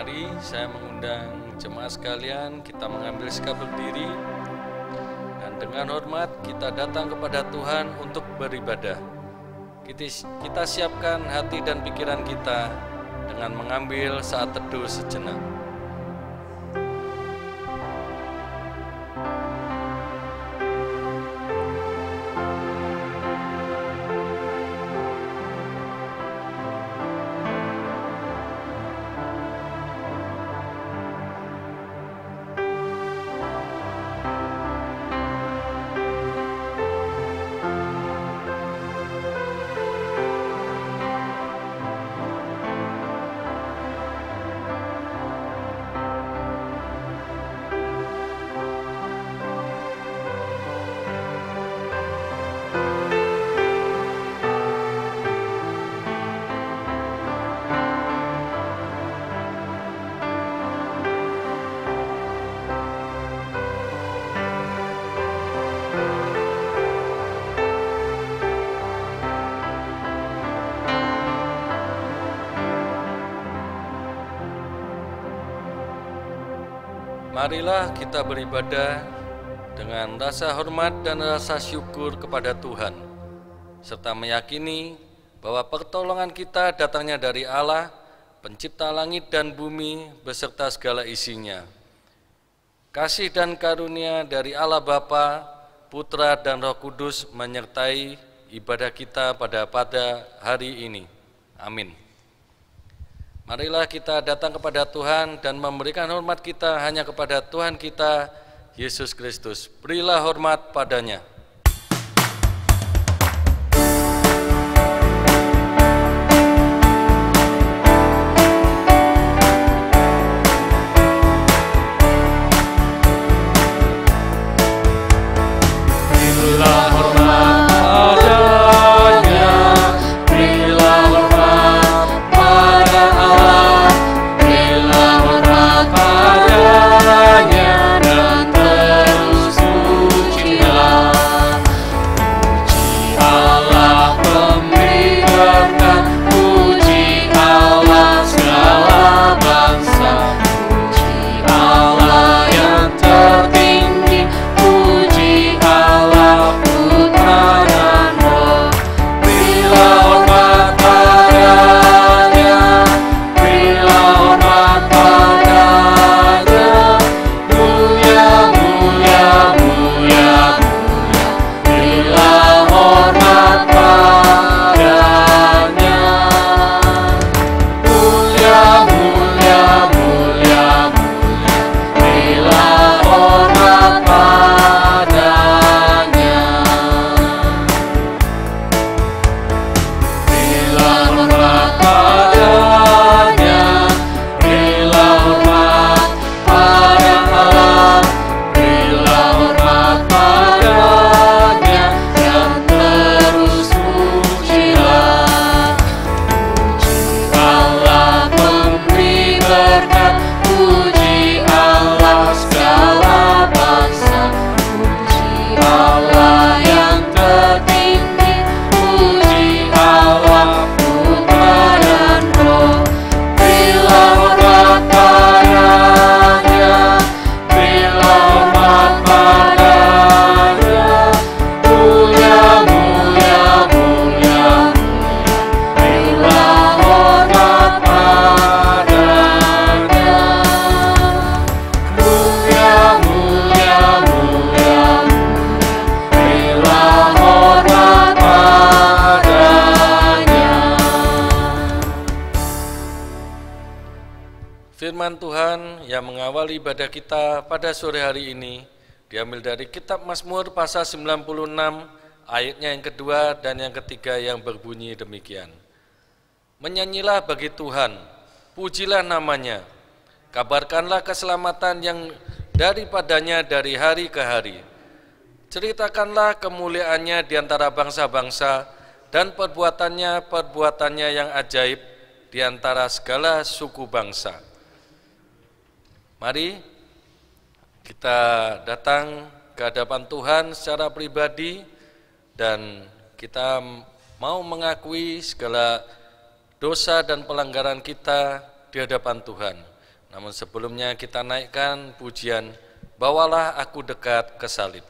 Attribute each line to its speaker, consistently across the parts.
Speaker 1: Mari saya mengundang jemaat sekalian, kita mengambil sikap berdiri dan dengan hormat kita datang kepada Tuhan untuk beribadah. Kita siapkan hati dan pikiran kita dengan mengambil saat teduh sejenak. Marilah kita beribadah dengan rasa hormat dan rasa syukur kepada Tuhan, serta meyakini bahwa pertolongan kita datangnya dari Allah, pencipta langit dan bumi beserta segala isinya. Kasih dan karunia dari Allah Bapa, Putra dan Roh Kudus menyertai ibadah kita pada hari ini. Amin. Marilah kita datang kepada Tuhan dan memberikan hormat kita hanya kepada Tuhan kita, Yesus Kristus. Berilah hormat padanya. Firman Tuhan yang mengawali ibadah kita pada sore hari ini diambil dari kitab Mazmur pasal 96 ayatnya yang kedua dan yang ketiga yang berbunyi demikian. Menyanyilah bagi Tuhan, pujilah namanya, kabarkanlah keselamatan yang daripadanya dari hari ke hari. Ceritakanlah kemuliaannya di antara bangsa-bangsa dan perbuatannya yang ajaib di antara segala suku bangsa. Mari kita datang ke hadapan Tuhan secara pribadi dan kita mau mengakui segala dosa dan pelanggaran kita di hadapan Tuhan. Namun sebelumnya kita naikkan pujian Bawalah Aku Dekat ke Salib.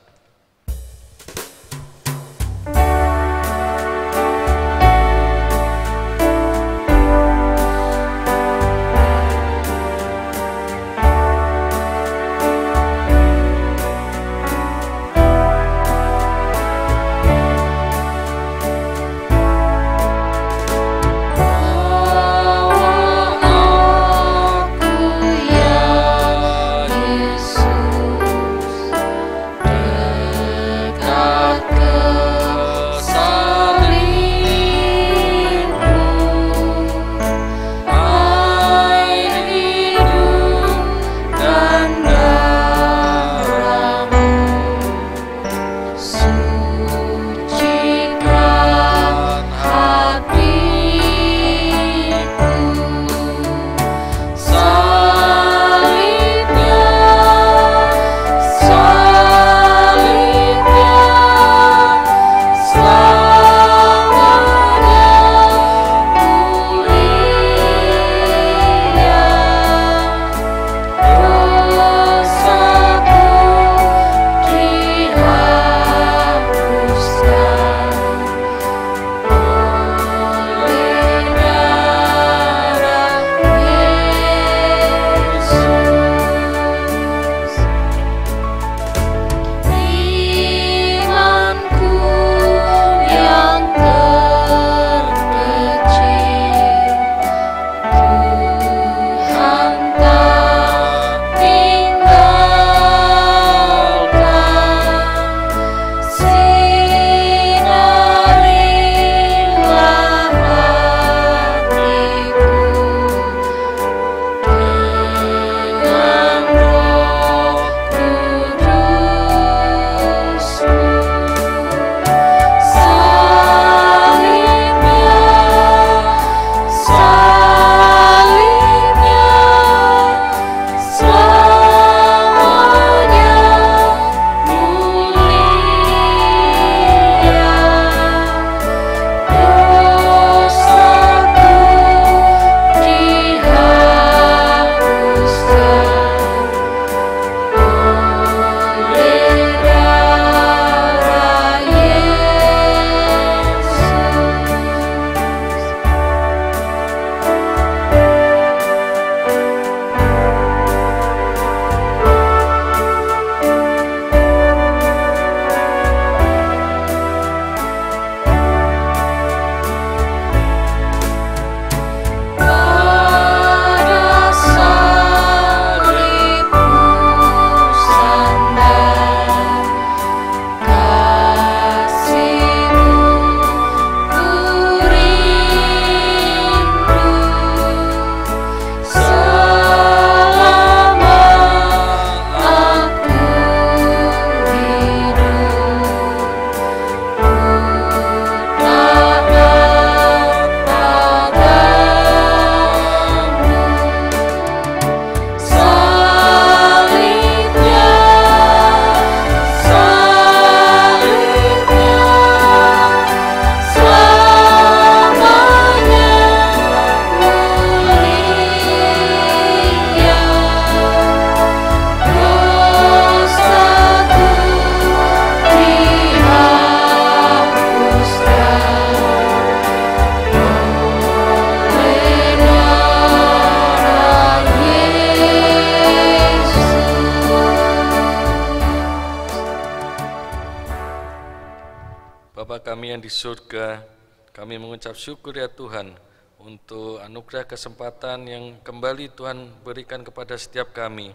Speaker 1: Kami yang di surga, kami mengucap syukur ya Tuhan untuk anugerah kesempatan yang kembali Tuhan berikan kepada setiap kami,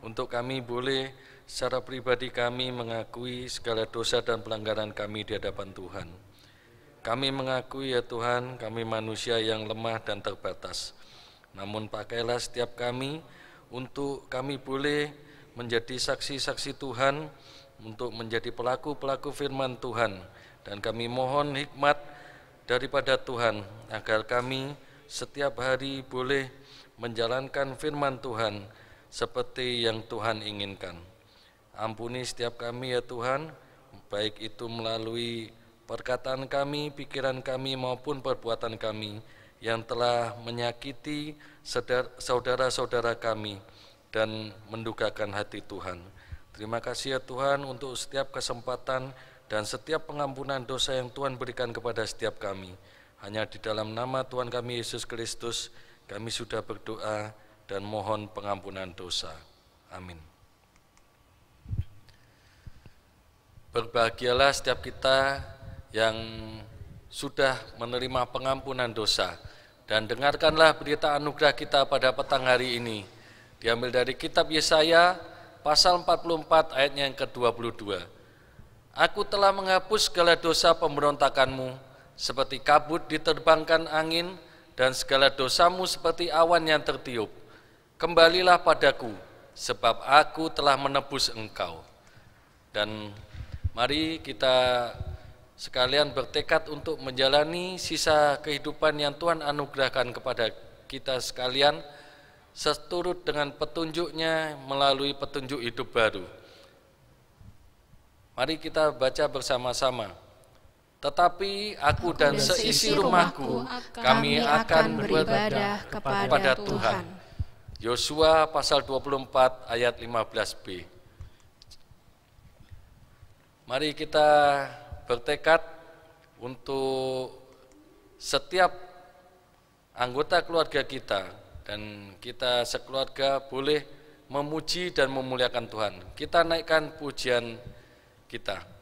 Speaker 1: untuk kami boleh secara pribadi kami mengakui segala dosa dan pelanggaran kami di hadapan Tuhan. Kami mengakui ya Tuhan, kami manusia yang lemah dan terbatas. Namun pakailah setiap kami untuk kami boleh menjadi saksi-saksi Tuhan, untuk menjadi pelaku-pelaku firman Tuhan. Dan kami mohon hikmat daripada Tuhan, agar kami setiap hari boleh menjalankan firman Tuhan seperti yang Tuhan inginkan. Ampuni setiap kami ya Tuhan, baik itu melalui perkataan kami, pikiran kami maupun perbuatan kami yang telah menyakiti saudara-saudara kami dan mendukakan hati Tuhan. Terima kasih ya Tuhan untuk setiap kesempatan dan setiap pengampunan dosa yang Tuhan berikan kepada setiap kami. Hanya di dalam nama Tuhan kami Yesus Kristus kami sudah berdoa dan mohon pengampunan dosa. Amin. Berbahagialah setiap kita yang sudah menerima pengampunan dosa, dan dengarkanlah berita anugerah kita pada petang hari ini. Diambil dari kitab Yesaya pasal 44 ayatnya yang ke-22. Aku telah menghapus segala dosa pemberontakanmu, seperti kabut diterbangkan angin, dan segala dosamu seperti awan yang tertiup. Kembalilah padaku, sebab aku telah menebus engkau. Dan mari kita sekalian bertekad untuk menjalani sisa kehidupan yang Tuhan anugerahkan kepada kita sekalian, seturut dengan petunjuk-Nya melalui petunjuk hidup baru. Mari kita baca bersama-sama. Tetapi aku dan seisi rumahku, kami akan beribadah kepada Tuhan. Yosua pasal 24 ayat 15b. Mari kita bertekad untuk setiap anggota keluarga kita, dan kita sekeluarga boleh memuji dan memuliakan Tuhan. Kita naikkan pujian kita.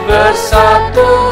Speaker 2: Bersatu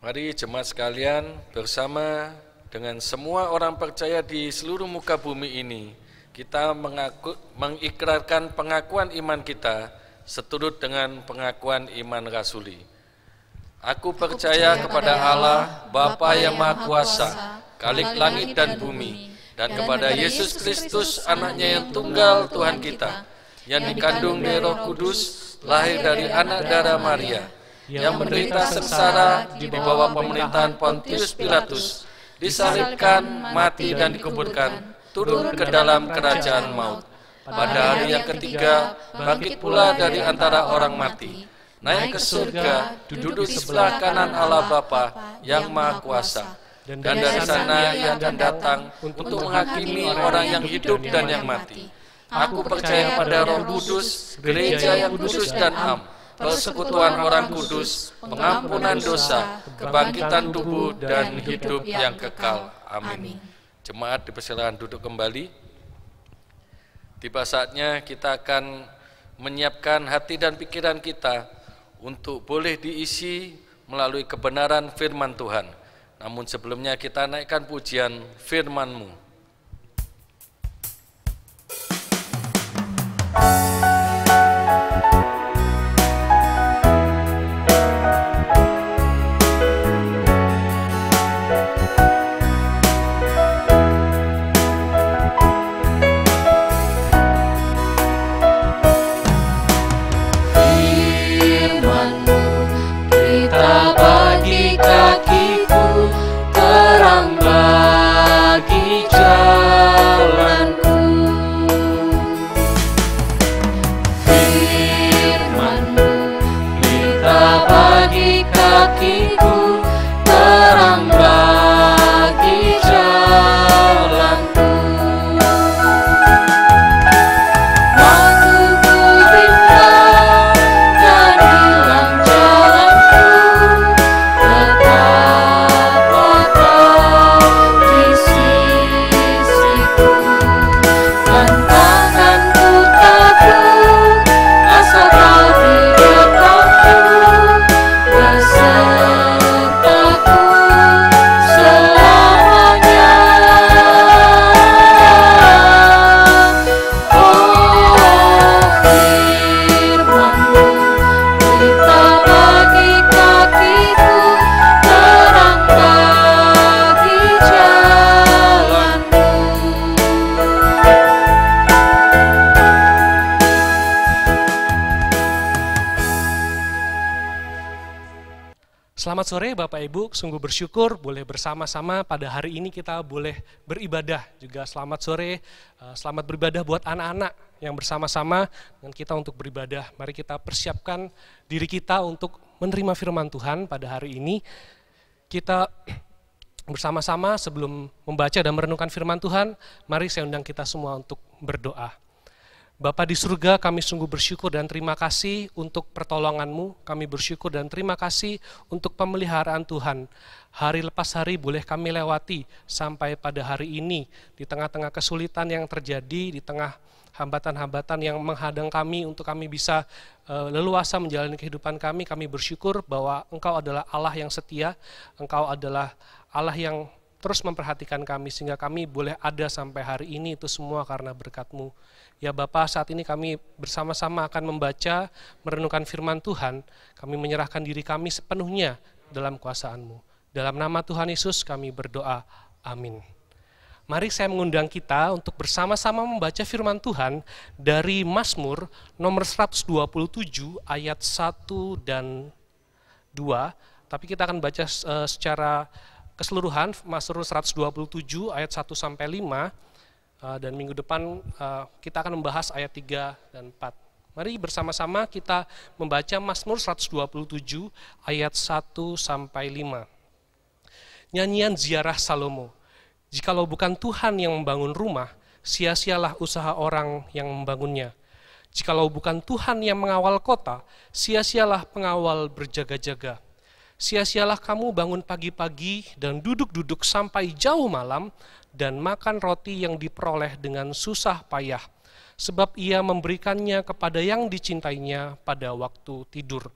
Speaker 1: Mari jemaat sekalian bersama dengan semua orang percaya di seluruh muka bumi ini, kita mengikrarkan pengakuan iman kita seturut dengan pengakuan iman rasuli. Aku percaya kepada Allah, Bapa yang Maha Kuasa, Khalik langit dan bumi, dan kepada Yesus Kristus, anaknya yang tunggal Tuhan kita, yang dikandung dari Roh Kudus, lahir dari anak darah Maria, yang menderita sengsara di bawah pemerintahan Pontius Pilatus, disalibkan, mati dan dikuburkan, turun ke dalam kerajaan maut. Pada hari yang ketiga, bangkit pula dari antara orang mati, naik ke surga, duduk di sebelah kanan Allah Bapa yang Maha Kuasa, dan dari sana ia akan datang untuk menghakimi orang yang hidup dan yang mati. Aku percaya pada Roh Kudus, gereja yang kudus dan am, persekutuan orang kudus, pengampunan dosa, kebangkitan tubuh, dan hidup yang kekal. Amin. Jemaat dipersilakan duduk kembali. Tiba saatnya kita akan menyiapkan hati dan pikiran kita untuk boleh diisi melalui kebenaran firman Tuhan. Namun sebelumnya kita naikkan pujian firman-Mu.
Speaker 2: Selamat sore Bapak Ibu, sungguh bersyukur boleh bersama-sama pada hari ini kita boleh beribadah. Juga selamat sore, selamat beribadah buat anak-anak yang bersama-sama dengan kita untuk beribadah. Mari kita persiapkan diri kita untuk menerima firman Tuhan pada hari ini. Kita bersama-sama sebelum membaca dan merenungkan firman Tuhan, mari saya undang kita semua untuk berdoa. Bapa di surga, kami sungguh bersyukur dan terima kasih untuk pertolongan-Mu. Kami bersyukur dan terima kasih untuk pemeliharaan Tuhan. Hari lepas hari boleh kami lewati sampai pada hari ini. Di tengah-tengah kesulitan yang terjadi, di tengah hambatan-hambatan yang menghadang kami untuk kami bisa leluasa menjalani kehidupan kami bersyukur bahwa Engkau adalah Allah yang setia, Engkau adalah Allah yang terus memperhatikan kami sehingga kami boleh ada sampai hari ini, itu semua karena berkat-Mu. Ya Bapa, saat ini kami bersama-sama akan membaca, merenungkan firman Tuhan. Kami menyerahkan diri kami sepenuhnya dalam kuasaan-Mu. Dalam nama Tuhan Yesus kami berdoa. Amin. Mari saya mengundang kita untuk bersama-sama membaca firman Tuhan dari Mazmur nomor 127 ayat 1 dan 2. Tapi kita akan baca secara keseluruhan Mazmur 127 ayat 1 sampai 5. Dan minggu depan kita akan membahas ayat 3 dan 4. Mari bersama-sama kita membaca Mazmur 127 ayat 1 sampai 5. Nyanyian ziarah Salomo. Jikalau bukan Tuhan yang membangun rumah, sia-sialah usaha orang yang membangunnya. Jikalau bukan Tuhan yang mengawal kota, sia-sialah pengawal berjaga-jaga. Sia-sialah kamu bangun pagi-pagi dan duduk-duduk sampai jauh malam, dan makan roti yang diperoleh dengan susah payah, sebab ia memberikannya kepada yang dicintainya pada waktu tidur.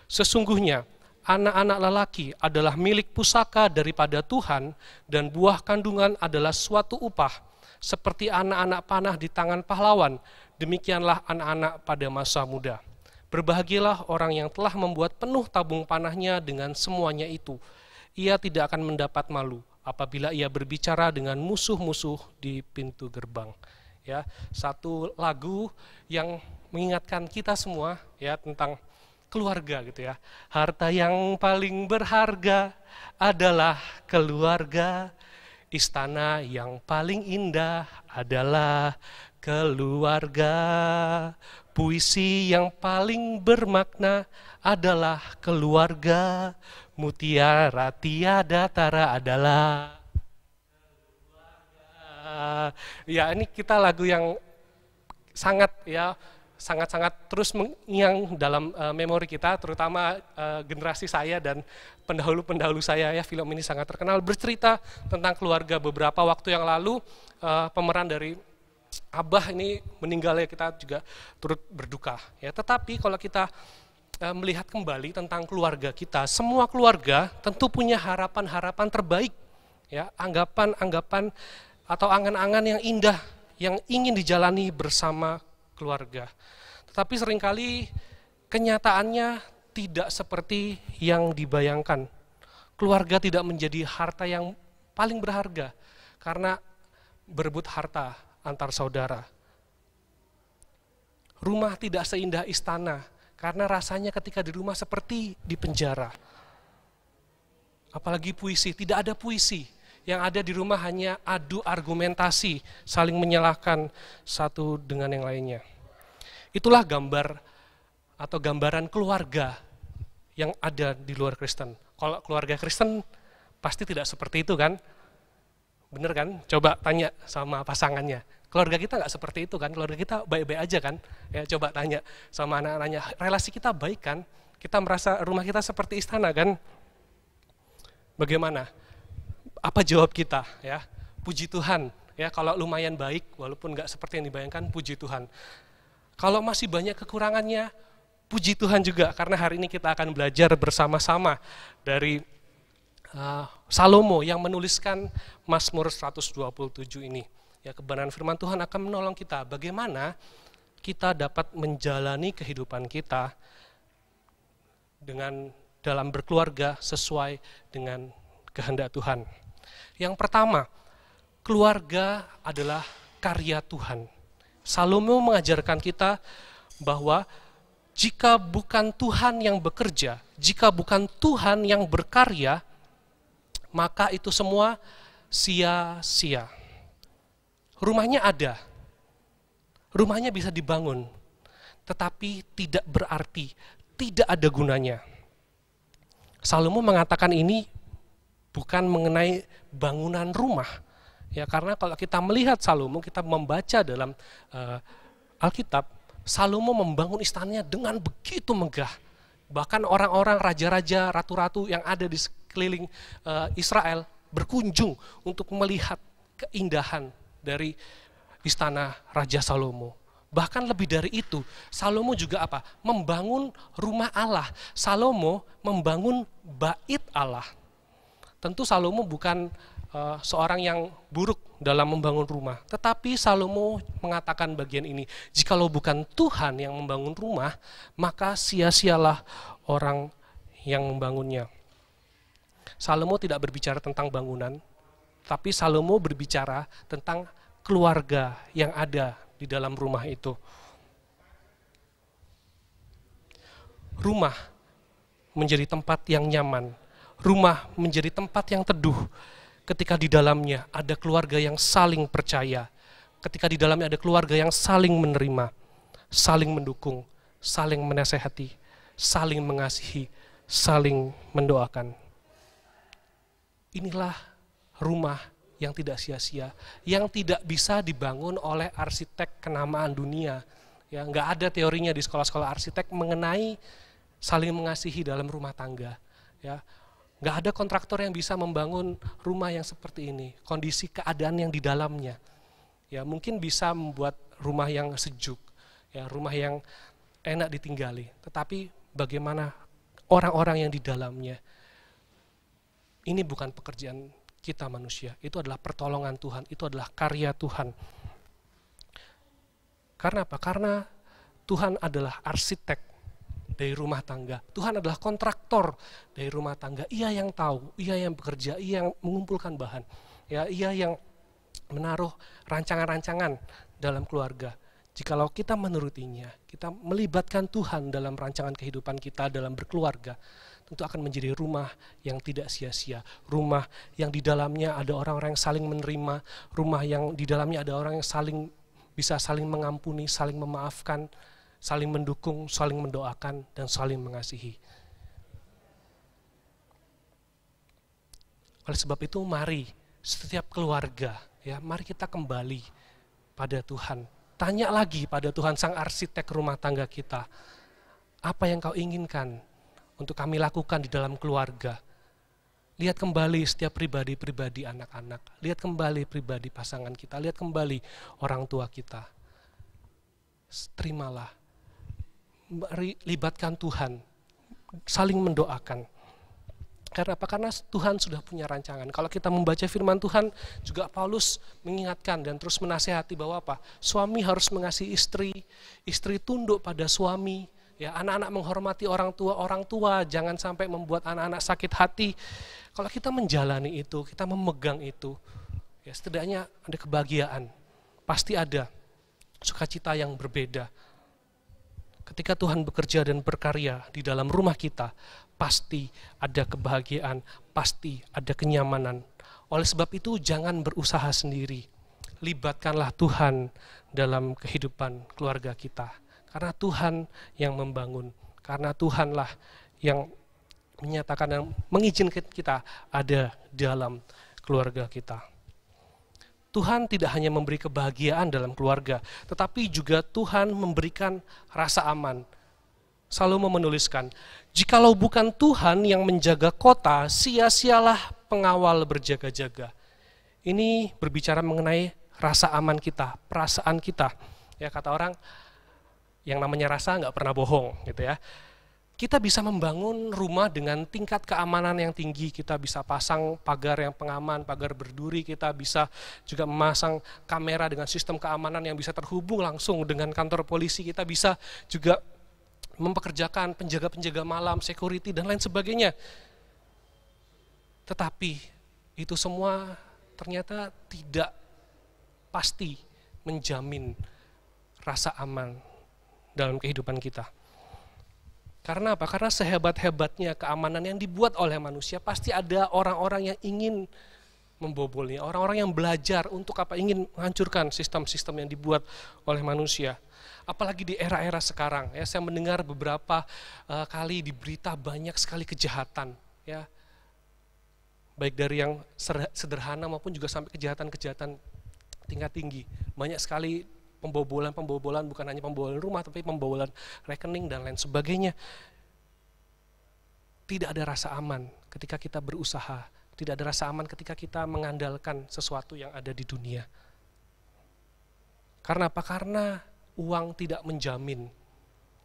Speaker 2: Sesungguhnya anak-anak lelaki adalah milik pusaka daripada Tuhan, dan buah kandungan adalah suatu upah. Seperti anak-anak panah di tangan pahlawan, demikianlah anak-anak pada masa muda. Berbahagialah orang yang telah membuat penuh tabung panahnya dengan semuanya itu. Ia tidak akan mendapat malu apabila ia berbicara dengan musuh-musuh di pintu gerbang. Ya, satu lagu yang mengingatkan kita semua ya tentang keluarga gitu ya. Harta yang paling berharga adalah keluarga. Istana yang paling indah adalah keluarga. Puisi yang paling bermakna adalah keluarga. Mutiara tiada tara adalah keluarga. Ya, ini kita lagu yang sangat terus mengiang dalam memori kita, terutama generasi saya dan pendahulu-pendahulu saya ya. Film ini sangat terkenal, bercerita tentang keluarga. Beberapa waktu yang lalu pemeran dari Abah ini meninggal ya, kita juga turut berduka ya. Tetapi kalau kita melihat kembali tentang keluarga kita, semua keluarga tentu punya harapan-harapan terbaik ya, anggapan-anggapan atau angan-angan yang indah yang ingin dijalani bersama keluarga. Tetapi seringkali kenyataannya tidak seperti yang dibayangkan. Keluarga tidak menjadi harta yang paling berharga karena berebut harta antar saudara. Rumah tidak seindah istana karena rasanya ketika di rumah seperti di penjara. Apalagi puisi, tidak ada puisi. Yang ada di rumah hanya adu argumentasi, saling menyalahkan satu dengan yang lainnya. Itulah gambar atau gambaran keluarga yang ada di luar Kristen. Kalau keluarga Kristen pasti tidak seperti itu kan? Bener kan? Coba tanya sama pasangannya. Keluarga kita nggak seperti itu kan? Keluarga kita baik-baik aja kan? Ya, coba tanya sama anak-anaknya. Relasi kita baik kan? Kita merasa rumah kita seperti istana kan? Bagaimana? Apa jawab kita ya? Puji Tuhan ya, kalau lumayan baik walaupun nggak seperti yang dibayangkan, puji Tuhan. Kalau masih banyak kekurangannya, puji Tuhan juga, karena hari ini kita akan belajar bersama-sama dari Salomo yang menuliskan Mazmur 127 ini. Ya, kebenaran firman Tuhan akan menolong kita bagaimana kita dapat menjalani kehidupan kita dengan dalam berkeluarga sesuai dengan kehendak Tuhan. Yang pertama, keluarga adalah karya Tuhan. Salomo mengajarkan kita bahwa jika bukan Tuhan yang bekerja, jika bukan Tuhan yang berkarya, maka itu semua sia-sia. Rumahnya ada, rumahnya bisa dibangun, tetapi tidak berarti, tidak ada gunanya. Salomo mengatakan ini bukan mengenai bangunan rumah, ya, karena kalau kita melihat Salomo, kita membaca dalam Alkitab, Salomo membangun istananya dengan begitu megah. Bahkan orang-orang raja-raja, ratu-ratu yang ada di sekeliling Israel berkunjung untuk melihat keindahan dari istana Raja Salomo. Bahkan lebih dari itu, Salomo juga apa? Membangun rumah Allah. Salomo membangun bait Allah. Tentu Salomo bukan seorang yang buruk dalam membangun rumah. Tetapi Salomo mengatakan bagian ini, jikalau bukan Tuhan yang membangun rumah, maka sia-sialah orang yang membangunnya. Salomo tidak berbicara tentang bangunan, tapi Salomo berbicara tentang keluarga yang ada di dalam rumah itu. Rumah menjadi tempat yang nyaman. Rumah menjadi tempat yang teduh ketika di dalamnya ada keluarga yang saling percaya, ketika di dalamnya ada keluarga yang saling menerima, saling mendukung, saling menasehati, saling mengasihi, saling mendoakan. Inilah rumah yang tidak sia-sia, yang tidak bisa dibangun oleh arsitek kenamaan dunia. Ya, nggak ada teorinya di sekolah-sekolah arsitek mengenai saling mengasihi dalam rumah tangga. Ya, nggak ada kontraktor yang bisa membangun rumah yang seperti ini, kondisi keadaan yang di dalamnya. Ya, mungkin bisa membuat rumah yang sejuk, ya, rumah yang enak ditinggali. Tetapi bagaimana orang-orang yang di dalamnya. Ini bukan pekerjaan kita manusia, itu adalah pertolongan Tuhan, itu adalah karya Tuhan. Karena apa? Karena Tuhan adalah arsitek dari rumah tangga. Tuhan adalah kontraktor dari rumah tangga. Ia yang tahu, ia yang bekerja, ia yang mengumpulkan bahan. Ya, ia yang menaruh rancangan-rancangan dalam keluarga. Jikalau kita menurutinya, kita melibatkan Tuhan dalam rancangan kehidupan kita dalam berkeluarga, tentu akan menjadi rumah yang tidak sia-sia. Rumah yang di dalamnya ada orang-orang yang saling menerima, rumah yang di dalamnya ada orang yang bisa saling mengampuni, saling memaafkan, saling mendukung, saling mendoakan, dan saling mengasihi. Oleh sebab itu, mari setiap keluarga, ya, mari kita kembali pada Tuhan. Tanya lagi pada Tuhan, sang arsitek rumah tangga kita. Apa yang kau inginkan untuk kami lakukan di dalam keluarga? Lihat kembali setiap pribadi-pribadi anak-anak. Lihat kembali pribadi pasangan kita. Lihat kembali orang tua kita. Terimalah. Mari libatkan Tuhan. Saling mendoakan. Karena apa? Karena Tuhan sudah punya rancangan. Kalau kita membaca firman Tuhan, juga Paulus mengingatkan dan terus menasihati bahwa apa? Suami harus mengasihi istri, istri tunduk pada suami, ya, anak-anak menghormati orang tua jangan sampai membuat anak-anak sakit hati. Kalau kita menjalani itu, kita memegang itu, ya setidaknya ada kebahagiaan. Pasti ada sukacita yang berbeda. Ketika Tuhan bekerja dan berkarya di dalam rumah kita, pasti ada kebahagiaan, pasti ada kenyamanan. Oleh sebab itu, jangan berusaha sendiri. Libatkanlah Tuhan dalam kehidupan keluarga kita. Karena Tuhan yang membangun, karena Tuhanlah yang menyatakan dan mengizinkan kita ada dalam keluarga kita. Tuhan tidak hanya memberi kebahagiaan dalam keluarga, tetapi juga Tuhan memberikan rasa aman. Salomo menuliskan, jikalau bukan Tuhan yang menjaga kota, sia-sialah pengawal berjaga-jaga. Ini berbicara mengenai rasa aman kita, perasaan kita. Ya, kata orang, yang namanya rasa nggak pernah bohong, gitu ya. Kita bisa membangun rumah dengan tingkat keamanan yang tinggi, kita bisa pasang pagar yang pengaman, pagar berduri, kita bisa juga memasang kamera dengan sistem keamanan yang bisa terhubung langsung dengan kantor polisi, kita bisa juga mempekerjakan penjaga-penjaga malam, security, dan lain sebagainya. Tetapi itu semua ternyata tidak pasti menjamin rasa aman dalam kehidupan kita. Karena apa? Karena sehebat-hebatnya keamanan yang dibuat oleh manusia, pasti ada orang-orang yang ingin membobolnya, orang-orang yang belajar untuk apa? Ingin menghancurkan sistem-sistem yang dibuat oleh manusia. Apalagi di era-era sekarang, ya, saya mendengar beberapa kali di berita banyak sekali kejahatan, ya, baik dari yang sederhana maupun juga sampai kejahatan-kejahatan tingkat tinggi. Banyak sekali pembobolan bukan hanya pembobolan rumah, tapi pembobolan rekening dan lain sebagainya. Tidak ada rasa aman ketika kita berusaha, tidak ada rasa aman ketika kita mengandalkan sesuatu yang ada di dunia. Karena apa? Karena uang tidak menjamin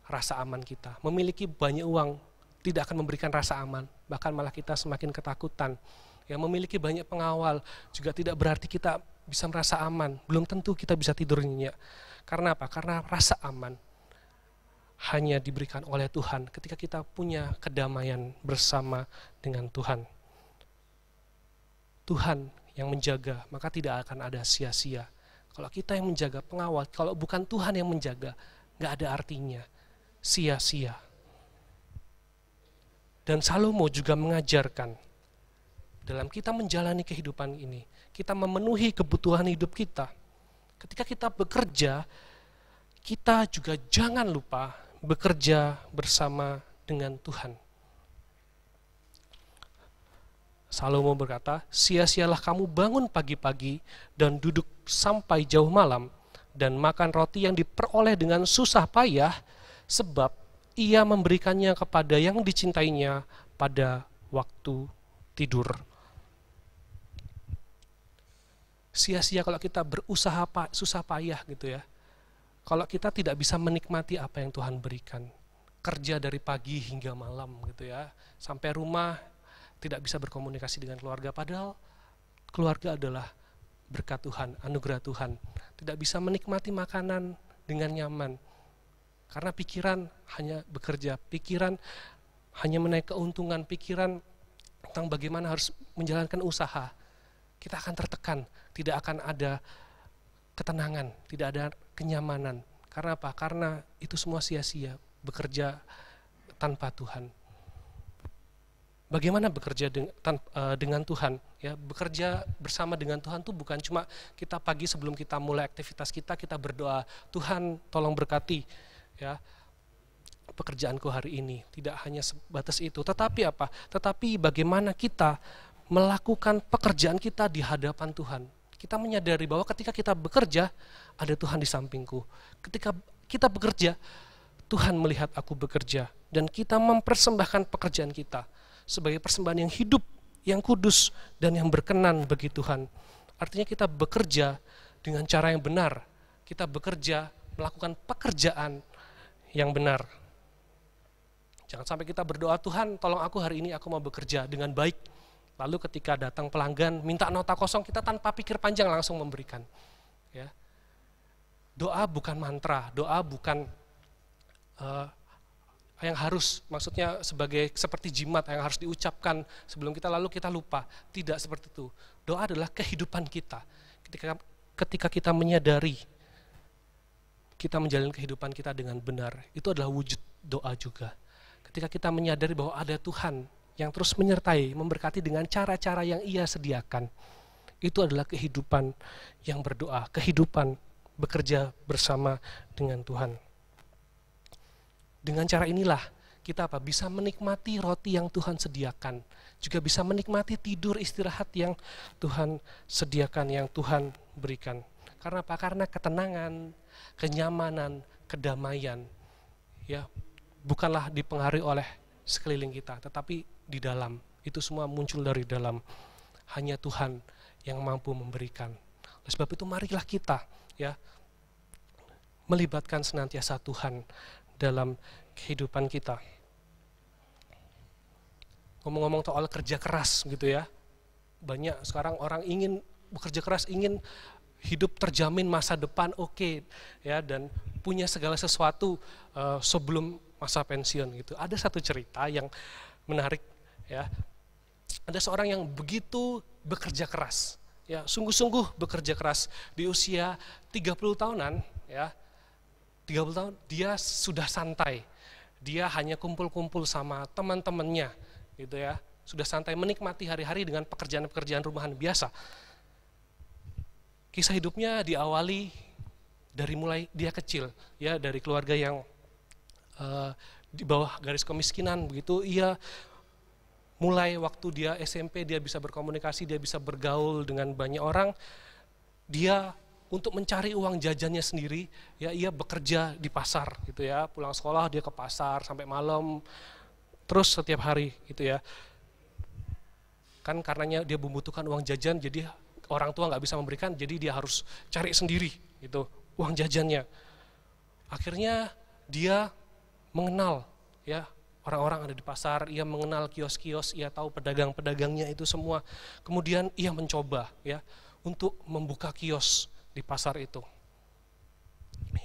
Speaker 2: rasa aman kita. Memiliki banyak uang tidak akan memberikan rasa aman, bahkan malah kita semakin ketakutan. Ya, memiliki banyak pengawal juga tidak berarti kita bisa merasa aman, belum tentu kita bisa tidur nyenyak. Karena apa? Karena rasa aman hanya diberikan oleh Tuhan ketika kita punya kedamaian bersama dengan Tuhan. Tuhan yang menjaga, maka tidak akan ada sia-sia. Kalau kita yang menjaga pengawal, kalau bukan Tuhan yang menjaga, nggak ada artinya, sia-sia. Dan Salomo juga mengajarkan, dalam kita menjalani kehidupan ini, kita memenuhi kebutuhan hidup kita. Ketika kita bekerja, kita juga jangan lupa bekerja bersama dengan Tuhan. Salomo berkata, sia-sialah kamu bangun pagi-pagi dan duduk sampai jauh malam dan makan roti yang diperoleh dengan susah payah, sebab ia memberikannya kepada yang dicintainya pada waktu tidur. Sia-sia kalau kita berusaha susah payah gitu ya. Kalau kita tidak bisa menikmati apa yang Tuhan berikan. kerja dari pagi hingga malam gitu ya. Sampai rumah tidak bisa berkomunikasi dengan keluarga, padahal keluarga adalah berkat Tuhan, anugerah Tuhan. Tidak bisa menikmati makanan dengan nyaman karena pikiran hanya bekerja, pikiran hanya menaik keuntungan, pikiran tentang bagaimana harus menjalankan usaha. Kita akan tertekan, tidak akan ada ketenangan, tidak ada kenyamanan. Karena apa? Karena itu semua sia-sia, bekerja tanpa Tuhan. Bagaimana bekerja dengan Tuhan? Ya, bekerja bersama dengan Tuhan itu bukan cuma kita pagi sebelum kita mulai aktivitas kita berdoa, Tuhan tolong berkati ya pekerjaanku hari ini. Tidak hanya sebatas itu, tetapi apa? Tetapi bagaimana kita melakukan pekerjaan kita di hadapan Tuhan. Kita menyadari bahwa ketika kita bekerja, ada Tuhan di sampingku. Ketika kita bekerja, Tuhan melihat aku bekerja. Dan kita mempersembahkan pekerjaan kita sebagai persembahan yang hidup, yang kudus, dan yang berkenan bagi Tuhan. Artinya kita bekerja dengan cara yang benar. Kita bekerja, melakukan pekerjaan yang benar. Jangan sampai kita berdoa, Tuhan tolong aku hari ini, aku mau bekerja dengan baik. Lalu ketika datang pelanggan, minta nota kosong, kita tanpa pikir panjang langsung memberikan. Ya. Doa bukan mantra, doa bukan yang harus, maksudnya seperti jimat yang harus diucapkan sebelum kita lalu kita lupa. Tidak seperti itu. Doa adalah kehidupan kita. Ketika kita menyadari, kita menjalani kehidupan kita dengan benar, itu adalah wujud doa juga. Ketika kita menyadari bahwa ada Tuhan yang terus menyertai, memberkati dengan cara-cara yang Ia sediakan. Itu adalah kehidupan yang berdoa, kehidupan bekerja bersama dengan Tuhan. Dengan cara inilah kita bisa menikmati roti yang Tuhan sediakan, juga bisa menikmati tidur istirahat yang Tuhan sediakan, yang Tuhan berikan. Karena apa? Karena ketenangan, kenyamanan, kedamaian, ya bukanlah dipengaruhi oleh sekeliling kita, tetapi di dalam, itu semua muncul dari dalam. Hanya Tuhan yang mampu memberikan. Oleh sebab itu marilah kita ya melibatkan senantiasa Tuhan dalam kehidupan kita. Ngomong-ngomong soal kerja keras gitu ya, banyak sekarang orang ingin bekerja keras, ingin hidup terjamin masa depan oke, ya, dan punya segala sesuatu sebelum masa pensiun gitu. Ada satu cerita yang menarik ya. Ada seorang yang begitu bekerja keras, ya, sungguh-sungguh bekerja keras di usia 30 tahunan, ya. 30 tahun dia sudah santai. Dia hanya kumpul-kumpul sama teman-temannya gitu ya. Sudah santai menikmati hari-hari dengan pekerjaan-pekerjaan rumahan biasa. Kisah hidupnya diawali dari mulai dia kecil, ya, dari keluarga yang di bawah garis kemiskinan begitu. Ia mulai waktu dia SMP dia bisa berkomunikasi, dia bisa bergaul dengan banyak orang. Dia untuk mencari uang jajannya sendiri, ya, ia bekerja di pasar gitu ya. Pulang sekolah dia ke pasar sampai malam, terus setiap hari gitu ya. Kan karenanya dia membutuhkan uang jajan, jadi orang tua nggak bisa memberikan, jadi dia harus cari sendiri gitu uang jajannya. Akhirnya dia mengenal ya orang-orang ada di pasar, ia mengenal kios-kios, ia tahu pedagang-pedagangnya itu semua. Kemudian ia mencoba ya untuk membuka kios di pasar itu.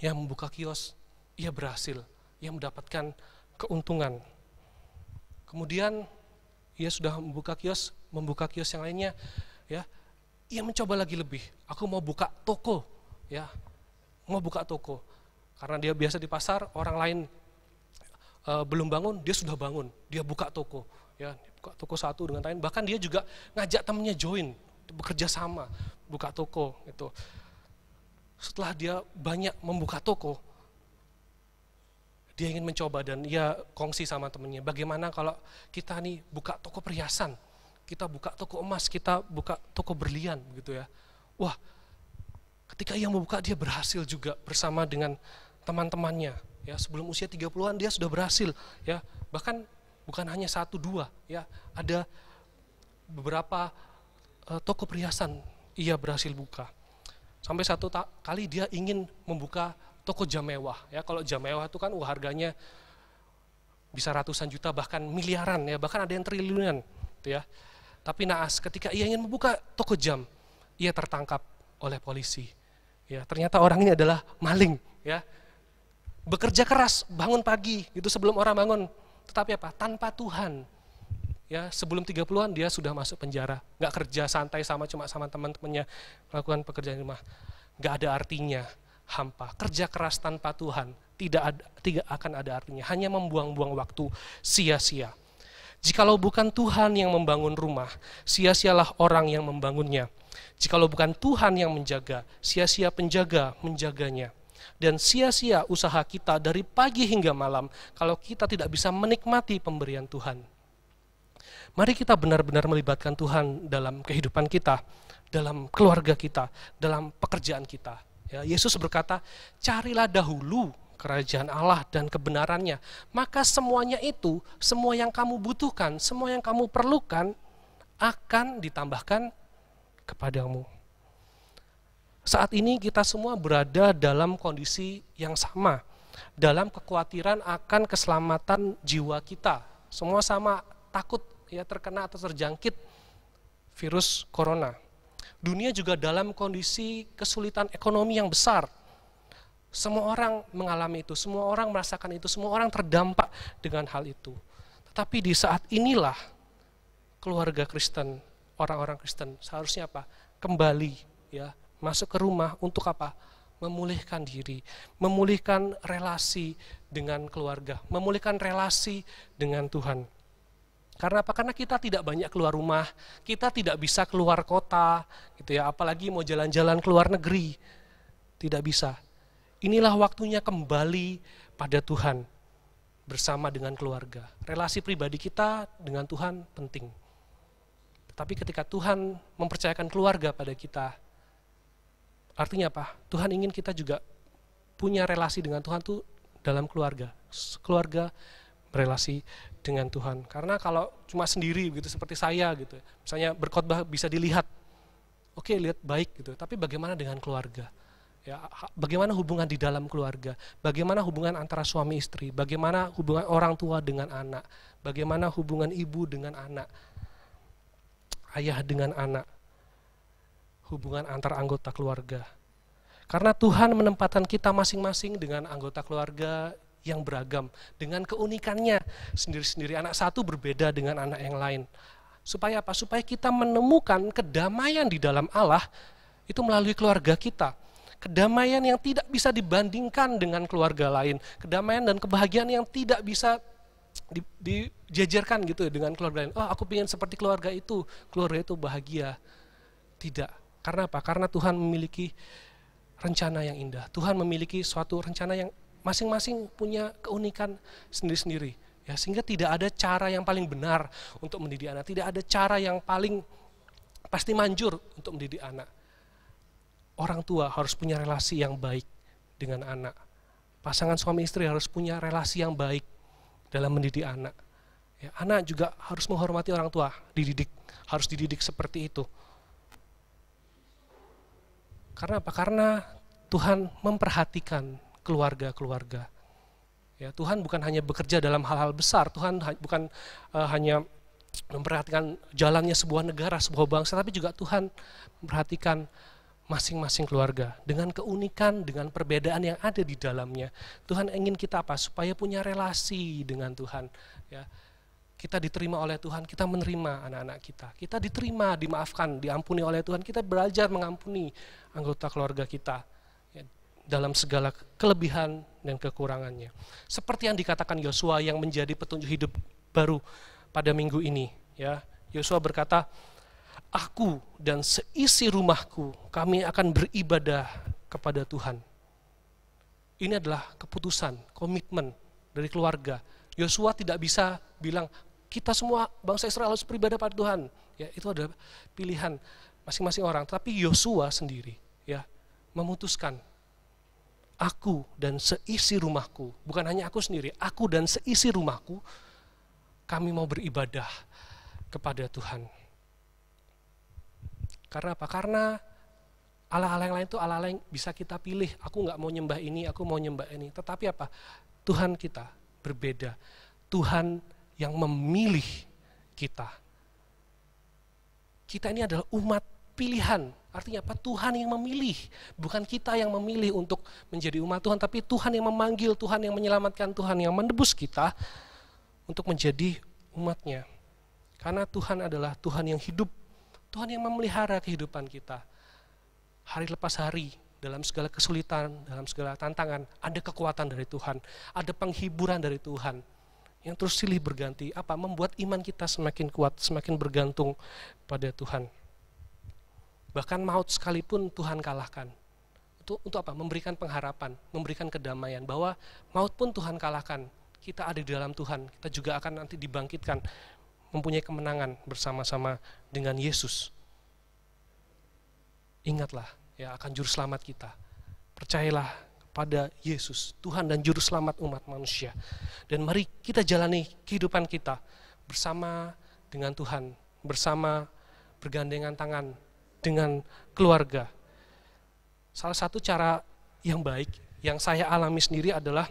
Speaker 2: Ia membuka kios, ia berhasil, ia mendapatkan keuntungan. Kemudian ia sudah membuka kios yang lainnya, ya. Ia mencoba lagi lebih. Aku mau buka toko, ya, mau buka toko. Karena dia biasa di pasar, orang lain belum bangun, dia sudah bangun. Dia buka toko, ya, buka toko satu dengan lain. Bahkan dia juga ngajak temannya join, bekerja sama, buka toko, gitu. Setelah dia banyak membuka toko, dia ingin mencoba dan ia kongsi sama temannya, bagaimana kalau kita nih buka toko perhiasan, kita buka toko emas, kita buka toko berlian gitu ya. Wah, ketika ia membuka dia berhasil juga bersama dengan teman-temannya. Ya, sebelum usia 30-an dia sudah berhasil ya. Bahkan bukan hanya 1, 2 ya, ada beberapa toko perhiasan ia berhasil buka. Sampai satu kali dia ingin membuka toko jam mewah ya. Kalau jam mewah itu kan harganya bisa ratusan juta, bahkan miliaran ya, bahkan ada yang triliunan gitu ya. Tapi naas ketika ia ingin membuka toko jam, ia tertangkap oleh polisi. Ya, ternyata orang ini adalah maling ya. Bekerja keras, bangun pagi gitu sebelum orang bangun. Tetapi apa? Tanpa Tuhan. Ya, sebelum 30-an dia sudah masuk penjara. Nggak kerja santai cuma sama teman-temannya melakukan pekerjaan rumah. Nggak ada artinya, hampa. Kerja keras tanpa Tuhan tidak akan ada artinya. Hanya membuang-buang waktu sia-sia. Jikalau bukan Tuhan yang membangun rumah, sia-sialah orang yang membangunnya. Jikalau bukan Tuhan yang menjaga, sia-sia penjaga menjaganya. Dan sia-sia usaha kita dari pagi hingga malam kalau kita tidak bisa menikmati pemberian Tuhan. Mari kita benar-benar melibatkan Tuhan dalam kehidupan kita, dalam keluarga kita, dalam pekerjaan kita. Ya, Yesus berkata, carilah dahulu kerajaan Allah dan kebenarannya. Maka semuanya itu, semua yang kamu butuhkan, semua yang kamu perlukan akan ditambahkan kepadamu. Saat ini kita semua berada dalam kondisi yang sama, dalam kekhawatiran akan keselamatan jiwa kita. Semua sama takut ya terkena atau terjangkit virus corona. Dunia juga dalam kondisi kesulitan ekonomi yang besar. Semua orang mengalami itu, semua orang merasakan itu, semua orang terdampak dengan hal itu. Tetapi di saat inilah keluarga Kristen, orang-orang Kristen seharusnya apa? Kembali ya, masuk ke rumah untuk apa? Memulihkan diri, memulihkan relasi dengan keluarga, memulihkan relasi dengan Tuhan. Karena apa? Karena kita tidak banyak keluar rumah, kita tidak bisa keluar kota, gitu ya. Apalagi mau jalan-jalan keluar negeri, tidak bisa. Inilah waktunya kembali pada Tuhan bersama dengan keluarga. Relasi pribadi kita dengan Tuhan penting. Tapi ketika Tuhan mempercayakan keluarga pada kita, artinya apa? Tuhan ingin kita juga punya relasi dengan Tuhan tuh dalam keluarga. Keluarga berelasi dengan Tuhan. Karena kalau cuma sendiri gitu seperti saya gitu, misalnya berkhotbah bisa dilihat, oke, lihat baik gitu. Tapi bagaimana dengan keluarga? Ya, bagaimana hubungan di dalam keluarga? Bagaimana hubungan antara suami istri? Bagaimana hubungan orang tua dengan anak? Bagaimana hubungan ibu dengan anak? Ayah dengan anak? Hubungan antar anggota keluarga. Karena Tuhan menempatkan kita masing-masing dengan anggota keluarga yang beragam, dengan keunikannya sendiri-sendiri. Anak satu berbeda dengan anak yang lain. Supaya apa? Supaya kita menemukan kedamaian di dalam Allah itu melalui keluarga kita. Kedamaian yang tidak bisa dibandingkan dengan keluarga lain. Kedamaian dan kebahagiaan yang tidak bisa dijajarkan gitu dengan keluarga lain. Oh, aku ingin seperti keluarga itu bahagia. Tidak. Karena apa? Karena Tuhan memiliki rencana yang indah. Tuhan memiliki suatu rencana yang masing-masing punya keunikan sendiri-sendiri. Ya, sehingga tidak ada cara yang paling benar untuk mendidik anak. Tidak ada cara yang paling pasti manjur untuk mendidik anak. Orang tua harus punya relasi yang baik dengan anak. Pasangan suami istri harus punya relasi yang baik dalam mendidik anak. Ya, anak juga harus menghormati orang tua, harus dididik seperti itu. Karena apa? Karena Tuhan memperhatikan keluarga-keluarga. Ya, Tuhan bukan hanya bekerja dalam hal-hal besar, Tuhan bukan hanya memperhatikan jalannya sebuah negara, sebuah bangsa, tapi juga Tuhan memperhatikan masing-masing keluarga dengan keunikan, dengan perbedaan yang ada di dalamnya. Tuhan ingin kita apa? Supaya punya relasi dengan Tuhan. Ya, kita diterima oleh Tuhan, kita menerima anak-anak kita. Kita diterima, dimaafkan, diampuni oleh Tuhan. Kita belajar mengampuni anggota keluarga kita ya, dalam segala kelebihan dan kekurangannya. Seperti yang dikatakan Yosua yang menjadi petunjuk hidup baru pada minggu ini. Ya, Yosua berkata, aku dan seisi rumahku, kami akan beribadah kepada Tuhan. Ini adalah keputusan, komitmen dari keluarga. Yosua tidak bisa bilang, kita semua bangsa Israel harus beribadah pada Tuhan. Ya, itu adalah pilihan masing-masing orang. Tapi Yosua sendiri ya memutuskan, aku dan seisi rumahku, bukan hanya aku sendiri, aku dan seisi rumahku, kami mau beribadah kepada Tuhan. Karena apa? Karena Allah-Allah yang lain itu Allah-Allah yang bisa kita pilih. Aku nggak mau nyembah ini, aku mau nyembah ini. Tetapi apa? Tuhan kita berbeda. Tuhan yang memilih kita. Kita ini adalah umat pilihan. Artinya apa? Tuhan yang memilih. Bukan kita yang memilih untuk menjadi umat Tuhan, tapi Tuhan yang memanggil, Tuhan yang menyelamatkan, Tuhan yang menebus kita untuk menjadi umatnya. Karena Tuhan adalah Tuhan yang hidup, Tuhan yang memelihara kehidupan kita. Hari lepas hari, dalam segala kesulitan, dalam segala tantangan, ada kekuatan dari Tuhan, ada penghiburan dari Tuhan yang terus silih berganti, membuat iman kita semakin kuat, semakin bergantung pada Tuhan. Bahkan maut sekalipun Tuhan kalahkan. Untuk apa? Memberikan pengharapan, memberikan kedamaian, bahwa maut pun Tuhan kalahkan. Kita ada di dalam Tuhan, kita juga akan nanti dibangkitkan, mempunyai kemenangan bersama-sama dengan Yesus. Ingatlah ya akan juru selamat kita. Percayalah pada Yesus, Tuhan dan juru selamat umat manusia. Dan mari kita jalani kehidupan kita bersama dengan Tuhan, bersama bergandengan tangan dengan keluarga. Salah satu cara yang baik yang saya alami sendiri adalah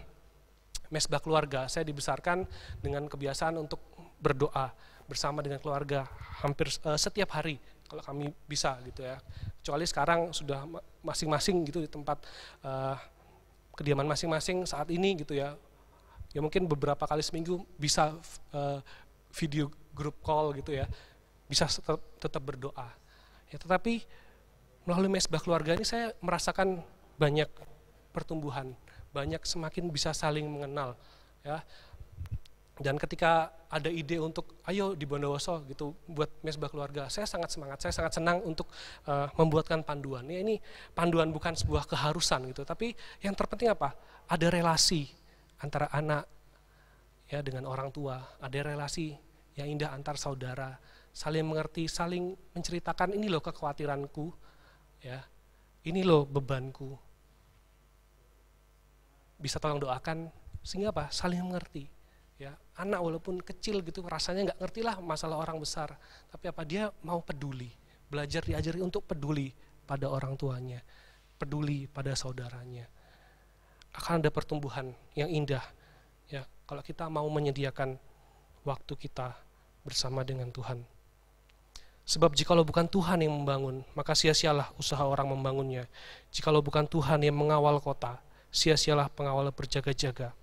Speaker 2: mesbah keluarga. Saya dibesarkan dengan kebiasaan untuk berdoa bersama dengan keluarga hampir setiap hari kalau kami bisa gitu ya. Kecuali sekarang sudah masing-masing gitu di tempat kediaman masing-masing saat ini gitu ya. Ya mungkin beberapa kali seminggu bisa video group call gitu ya. Bisa tetap berdoa. Ya, tetapi melalui mesbah keluarga ini saya merasakan banyak pertumbuhan, banyak semakin bisa saling mengenal ya. Dan ketika ada ide untuk ayo di Bondowoso gitu buat mesbah keluarga, saya sangat semangat, saya sangat senang untuk membuatkan panduan. Ya, ini panduan bukan sebuah keharusan gitu, tapi yang terpenting apa? Ada relasi antara anak ya dengan orang tua, ada relasi yang indah antar saudara, saling mengerti, saling menceritakan ini loh kekhawatiranku, ya, ini loh bebanku. Bisa tolong doakan sehingga apa? Saling mengerti. Ya, anak walaupun kecil gitu rasanya nggak ngerti lah masalah orang besar, tapi apa dia mau peduli, belajar diajari untuk peduli pada orang tuanya, peduli pada saudaranya. Akan ada pertumbuhan yang indah ya kalau kita mau menyediakan waktu kita bersama dengan Tuhan. Sebab jikalau bukan Tuhan yang membangun, maka sia-sialah usaha orang membangunnya. Jikalau bukan Tuhan yang mengawal kota, sia-sialah pengawal berjaga-jaga.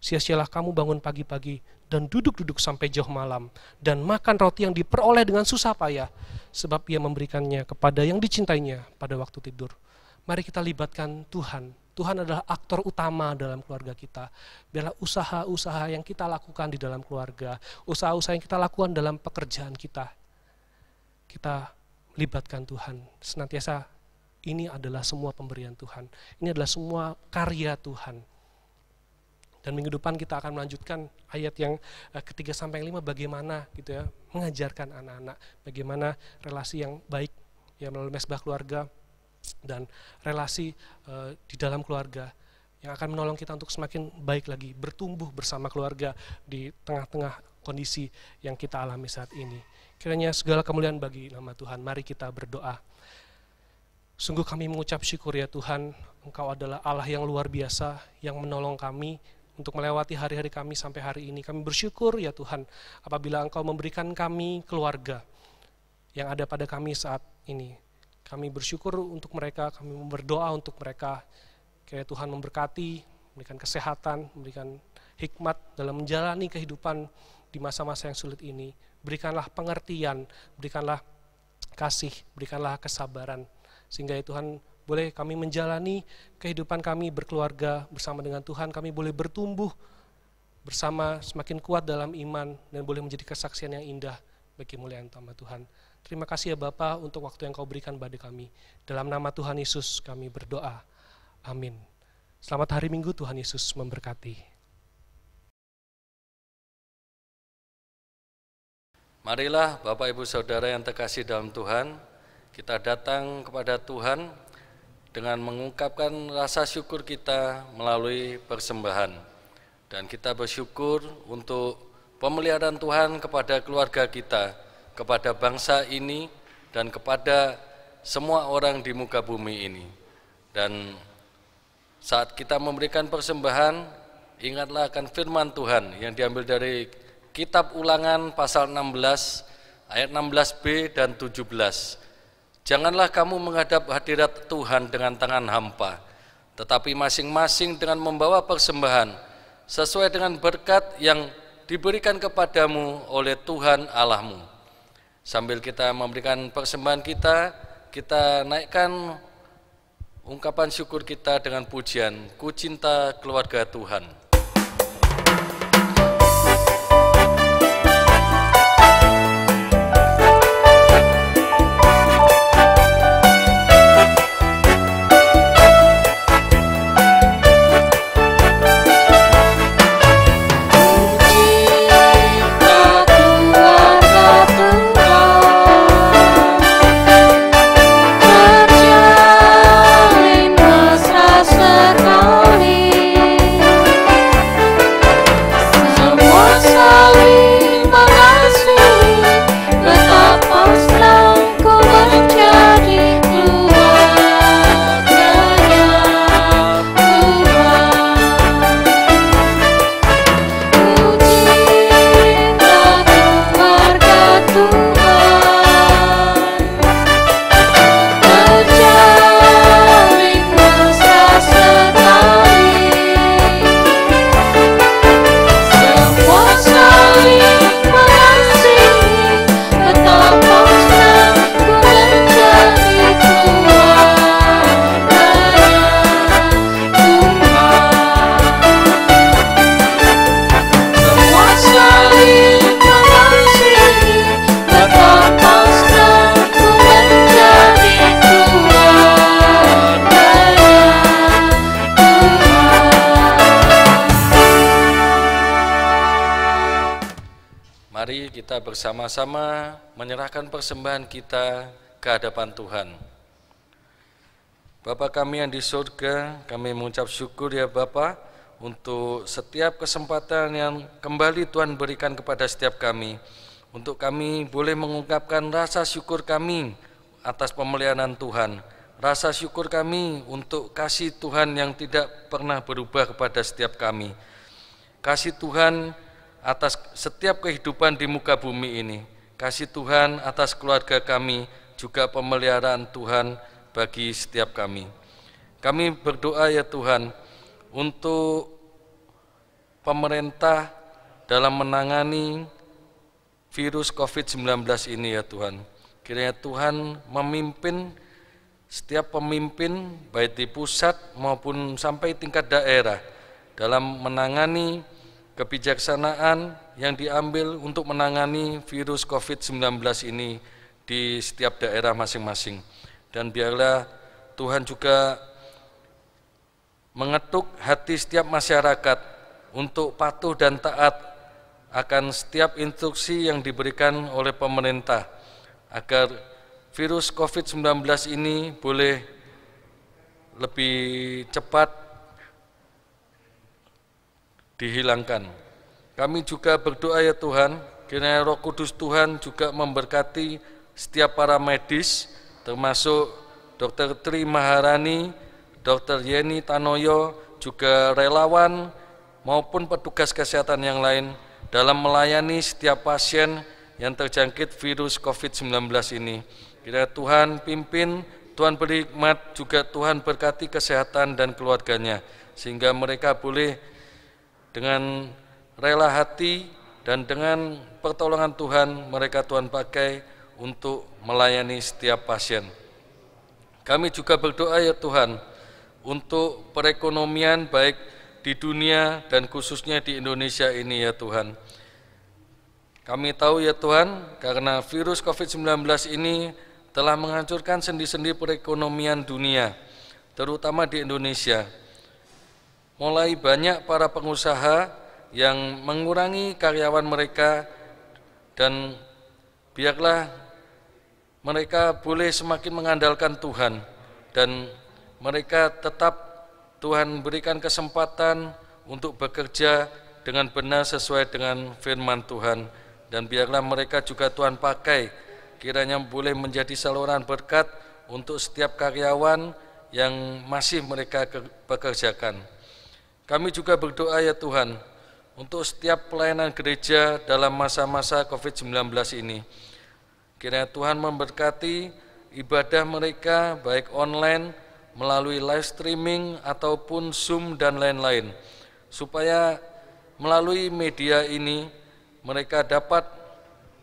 Speaker 2: Sia-sialah kamu bangun pagi-pagi dan duduk-duduk sampai jauh malam dan makan roti yang diperoleh dengan susah payah, sebab ia memberikannya kepada yang dicintainya pada waktu tidur. Mari kita libatkan Tuhan. Tuhan adalah aktor utama dalam keluarga kita. Biarlah usaha-usaha yang kita lakukan di dalam keluarga, usaha-usaha yang kita lakukan dalam pekerjaan kita libatkan Tuhan. Senantiasa ini adalah semua pemberian Tuhan. Ini adalah semua karya Tuhan. Dan minggu depan kita akan melanjutkan ayat yang ketiga sampai 5 bagaimana gitu ya mengajarkan anak-anak bagaimana relasi yang baik ya melalui mesbah keluarga dan relasi di dalam keluarga yang akan menolong kita untuk semakin baik lagi bertumbuh bersama keluarga di tengah-tengah kondisi yang kita alami saat ini. Kiranya segala kemuliaan bagi nama Tuhan. Mari kita berdoa. Sungguh kami mengucap syukur ya Tuhan, Engkau adalah Allah yang luar biasa yang menolong kami untuk melewati hari-hari kami sampai hari ini. Kami bersyukur ya Tuhan apabila Engkau memberikan kami keluarga yang ada pada kami saat ini. Kami bersyukur untuk mereka, kami berdoa untuk mereka. Kiranya Tuhan memberkati, memberikan kesehatan, memberikan hikmat dalam menjalani kehidupan di masa-masa yang sulit ini. Berikanlah pengertian, berikanlah kasih, berikanlah kesabaran. Sehingga ya Tuhan boleh kami menjalani kehidupan kami berkeluarga bersama dengan Tuhan, kami boleh bertumbuh bersama semakin kuat dalam iman dan boleh menjadi kesaksian yang indah bagi kemuliaan nama Tuhan. Terima kasih ya Bapa untuk waktu yang Kau berikan pada kami. Dalam nama Tuhan Yesus kami berdoa. Amin. Selamat hari Minggu, Tuhan Yesus memberkati.
Speaker 1: Marilah Bapak Ibu Saudara yang terkasih dalam Tuhan, kita datang kepada Tuhan dengan mengungkapkan rasa syukur kita melalui persembahan. Dan kita bersyukur untuk pemeliharaan Tuhan kepada keluarga kita, kepada bangsa ini, dan kepada semua orang di muka bumi ini. Dan saat kita memberikan persembahan, ingatlah akan firman Tuhan yang diambil dari Kitab Ulangan pasal 16 ayat 16b dan 17. Janganlah kamu menghadap hadirat Tuhan dengan tangan hampa, tetapi masing-masing dengan membawa persembahan sesuai dengan berkat yang diberikan kepadamu oleh Tuhan Allahmu. Sambil kita memberikan persembahan kita naikkan ungkapan syukur kita dengan pujian, Ku Cinta Keluarga Tuhan. Mari kita bersama-sama menyerahkan persembahan kita ke hadapan Tuhan. Bapa kami yang di surga, kami mengucap syukur ya Bapa untuk setiap kesempatan yang kembali Tuhan berikan kepada setiap kami, untuk kami boleh mengungkapkan rasa syukur kami atas pemeliharaan Tuhan, rasa syukur kami untuk kasih Tuhan yang tidak pernah berubah kepada setiap kami, kasih Tuhan atas setiap kehidupan di muka bumi ini, kasih Tuhan atas keluarga kami, juga pemeliharaan Tuhan bagi setiap kami. Kami berdoa ya Tuhan untuk pemerintah dalam menangani virus COVID-19 ini ya Tuhan. Kiranya Tuhan memimpin setiap pemimpin baik di pusat maupun sampai tingkat daerah dalam menangani kebijaksanaan yang diambil untuk menangani virus COVID-19 ini di setiap daerah masing-masing. Dan biarlah Tuhan juga mengetuk hati setiap masyarakat untuk patuh dan taat akan setiap instruksi yang diberikan oleh pemerintah, agar virus COVID-19 ini boleh lebih cepat dihilangkan. Kami juga berdoa ya Tuhan, kiranya Roh Kudus Tuhan juga memberkati setiap para medis, termasuk Dr. Tri Maharani, Dr. Yeni Tanoyo, juga relawan maupun petugas kesehatan yang lain dalam melayani setiap pasien yang terjangkit virus COVID-19 ini. Kiranya Tuhan pimpin, Tuhan beri hikmat, juga Tuhan berkati kesehatan dan keluarganya, sehingga mereka boleh dengan rela hati dan dengan pertolongan Tuhan, mereka Tuhan pakai untuk melayani setiap pasien. Kami juga berdoa ya Tuhan untuk perekonomian baik di dunia dan khususnya di Indonesia ini ya Tuhan. Kami tahu ya Tuhan, karena virus COVID-19 ini telah menghancurkan sendi-sendi perekonomian dunia, terutama di Indonesia. Mulai banyak para pengusaha yang mengurangi karyawan mereka, dan biarlah mereka boleh semakin mengandalkan Tuhan, dan mereka tetap Tuhan berikan kesempatan untuk bekerja dengan benar sesuai dengan firman Tuhan, dan biarlah mereka juga Tuhan pakai, kiranya boleh menjadi saluran berkat untuk setiap karyawan yang masih mereka pekerjakan. Kami juga berdoa ya Tuhan, untuk setiap pelayanan gereja dalam masa-masa COVID-19 ini. Kiranya Tuhan memberkati ibadah mereka baik online, melalui live streaming ataupun Zoom dan lain-lain, supaya melalui media ini mereka dapat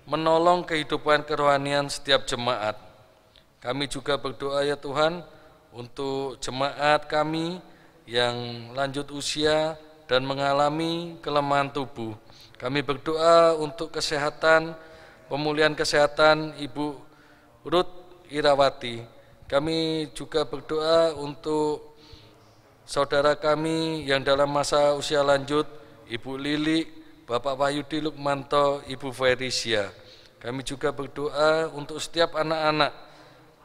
Speaker 1: menolong kehidupan kerohanian setiap jemaat. Kami juga berdoa ya Tuhan untuk jemaat kami yang lanjut usia dan mengalami kelemahan tubuh. Kami berdoa untuk kesehatan, pemulihan kesehatan Ibu Ruth Irawati. Kami juga berdoa untuk saudara kami yang dalam masa usia lanjut, Ibu Lili, Bapak Wahyudi Lukmanto, Ibu Verisia. Kami juga berdoa untuk setiap anak-anak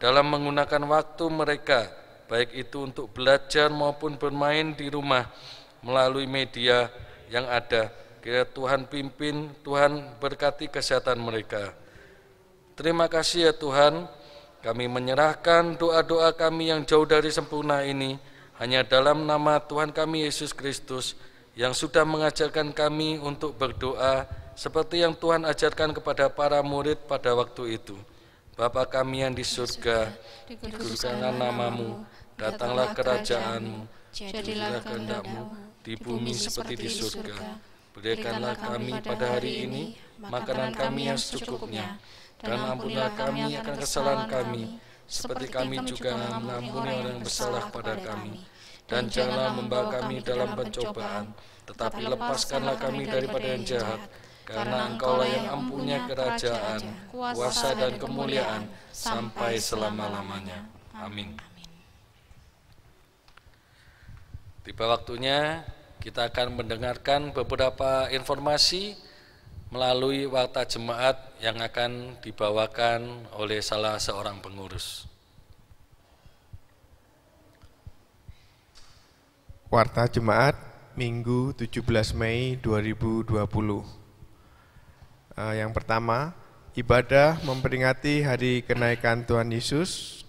Speaker 1: dalam menggunakan waktu mereka, baik itu untuk belajar maupun bermain di rumah melalui media yang ada. Kiranya Tuhan pimpin, Tuhan berkati kesehatan mereka. Terima kasih ya Tuhan. Kami menyerahkan doa-doa kami yang jauh dari sempurna ini hanya dalam nama Tuhan kami Yesus Kristus yang sudah mengajarkan kami untuk berdoa seperti yang Tuhan ajarkan kepada para murid pada waktu itu. Bapa kami yang di surga, dikuduskanlah namamu, datanglah kerajaanmu, jadilah kehendak-mu di bumi seperti di surga. Berikanlah kami pada hari ini makanan kami yang secukupnya, dan ampunilah kami akan kesalahan kami, seperti kami juga mengampuni orang yang bersalah pada kami. Dan janganlah membawa kami dalam pencobaan, tetapi lepaskanlah kami daripada yang jahat, karena Engkaulah yang mempunyai kerajaan, kuasa dan kemuliaan, sampai selama-lamanya. Amin. Tiba waktunya kita akan mendengarkan beberapa informasi melalui warta jemaat yang akan dibawakan oleh salah seorang pengurus.
Speaker 3: Warta Jemaat Minggu 17 Mei 2020. Yang pertama, ibadah memperingati hari kenaikan Tuhan Yesus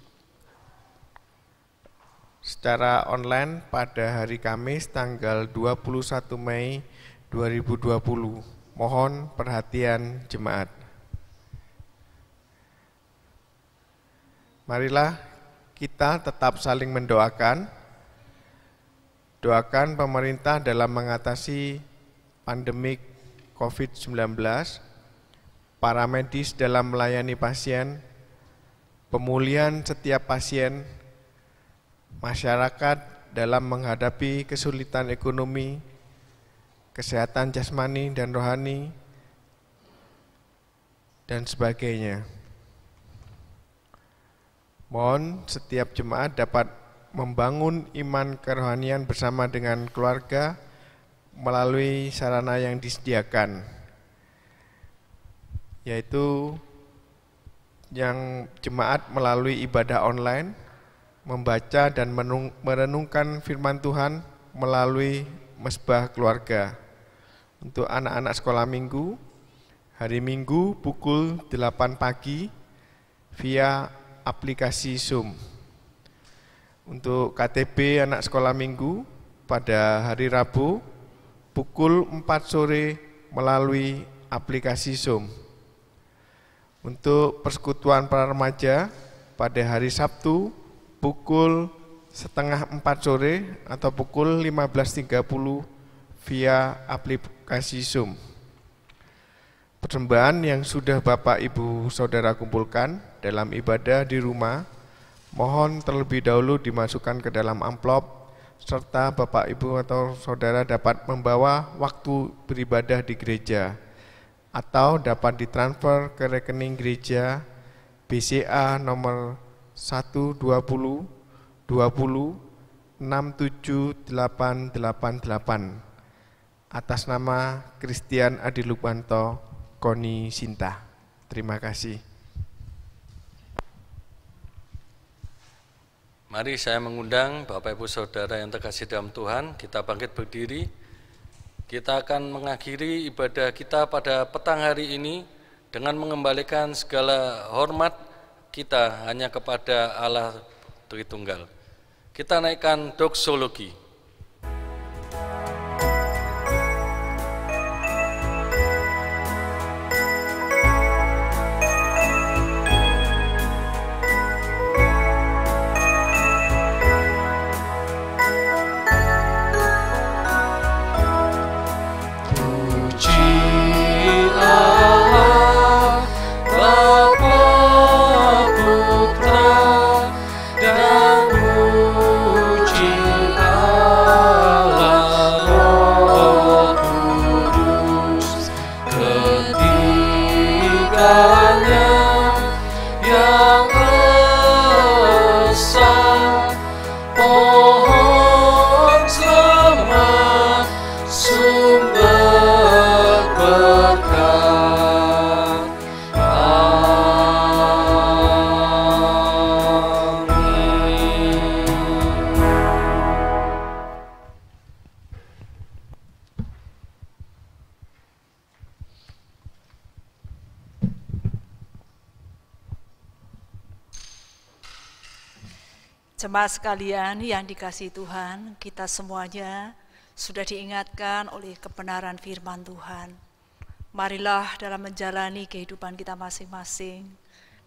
Speaker 3: secara online pada hari Kamis tanggal 21 Mei 2020. Mohon perhatian jemaat. Marilah kita tetap saling mendoakan. Doakan pemerintah dalam mengatasi pandemik COVID-19, para medis dalam melayani pasien, pemulihan setiap pasien, masyarakat dalam menghadapi kesulitan ekonomi, kesehatan jasmani dan rohani, dan sebagainya. Mohon setiap jemaat dapat membangun iman kerohanian bersama dengan keluarga melalui sarana yang disediakan, yaitu yang jemaat melalui ibadah online, membaca dan merenungkan firman Tuhan melalui mesbah keluarga. Untuk anak-anak sekolah minggu, hari Minggu pukul 8 pagi via aplikasi Zoom. Untuk KTB anak sekolah minggu pada hari Rabu pukul 4 sore melalui aplikasi Zoom. Untuk persekutuan para remaja pada hari Sabtu pukul setengah 4 sore atau pukul 15.30 via aplikasi Zoom. Persembahan yang sudah Bapak Ibu Saudara kumpulkan dalam ibadah di rumah, mohon terlebih dahulu dimasukkan ke dalam amplop, serta Bapak Ibu atau Saudara dapat membawa waktu beribadah di gereja, atau dapat ditransfer ke rekening gereja BCA nomor 120 20 67888 atas nama Christian Adi Lukmanto Koni Sinta. Terima kasih.
Speaker 1: Mari saya mengundang Bapak Ibu Saudara yang terkasih dalam Tuhan, kita bangkit berdiri. Kita akan mengakhiri ibadah kita pada petang hari ini dengan mengembalikan segala hormat kita hanya kepada Allah Tritunggal. Kita naikkan doksologi.
Speaker 4: Jemaat sekalian yang dikasihi Tuhan, kita semuanya sudah diingatkan oleh kebenaran firman Tuhan. Marilah dalam menjalani kehidupan kita masing-masing,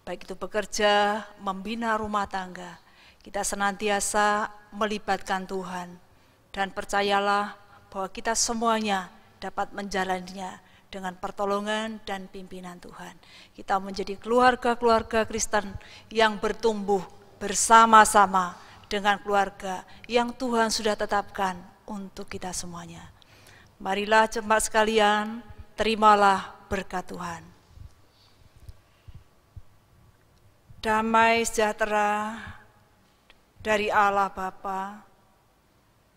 Speaker 4: baik itu bekerja, membina rumah tangga, kita senantiasa melibatkan Tuhan. Dan percayalah bahwa kita semuanya dapat menjalaninya dengan pertolongan dan pimpinan Tuhan. Kita menjadi keluarga-keluarga Kristen yang bertumbuh bersama-sama dengan keluarga yang Tuhan sudah tetapkan untuk kita semuanya. Marilah jemaat sekalian, terimalah berkat Tuhan. Damai sejahtera dari Allah Bapa,